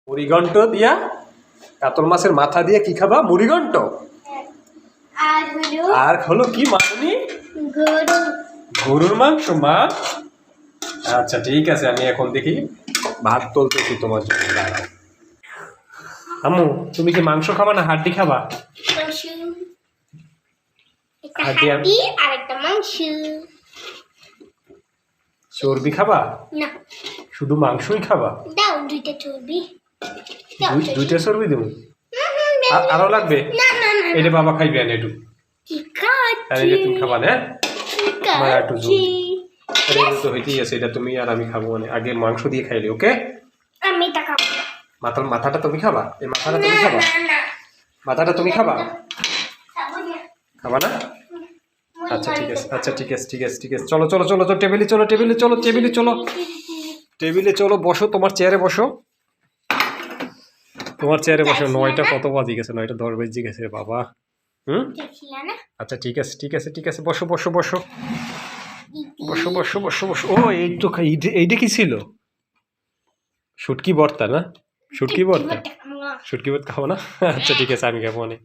মুড়িঘণ্ট দিয়া কাতল মাছের মাথা দিয়ে কি খাবা? মুড়িঘণ্ট। আর হলো কি মামনি? গরুর মাংস। মা আচ্ছা ঠিক আছে, আমি এখন দেখি ভাত তুলতেছি তোমার জন্য। দাঁড়াও। আম্মু তুমি কি মাংস খাবা না হাড্ডি খাবা? চর্বি খাবা? না, শুধু মাংসই খাবা? দাও দুইটা চর্বি। দুইটা চর্বি দেবো? আরো লাগবে? না না না, এটা বাবা খাইবে না একটু। ঠিক আর আছে, এটা তুমি খাবা না? ঠিক আমার একটু আছে। জলদি। এটা তো হইতেই আছে, এটা তুমি আর আমি খাবো। মানে আগে মাংস দিয়ে খাইলে, ওকে? আমি এটা খাবো। মাথাটা তুমি খাবা? এই মাথাটা তুমি খাবা? না না, মাথাটা তুমি খাবা? খাবো না। খাবা না? আচ্ছা ঠিক আছে, আচ্ছা ঠিক আছে, ঠিক আছে, ঠিক আছে। চলো চলো চলো, টেবিলে চলো, টেবিলে চলো, টেবিলে চলো, টেবিলে চলো, বসো, তোমার চেয়ারে বসো, তোমার চেয়ারে বসো। 9টা কত বাজে গেছে? 9টা 10 বাজে গেছে বাবা। দেখছিলা না? আচ্ছা ঠিক আছে, ঠিক আছে, ঠিক আছে, বসো বসো বসো বসো বসো বসো বসো। ও এই তো এইটা কি ছিল? শুটকি ভর্তা না? শুটকি ভর্তা? শুটকি ভর্তা খাবো না? আচ্ছা ঠিক আছে, আমি খাবো অনেক।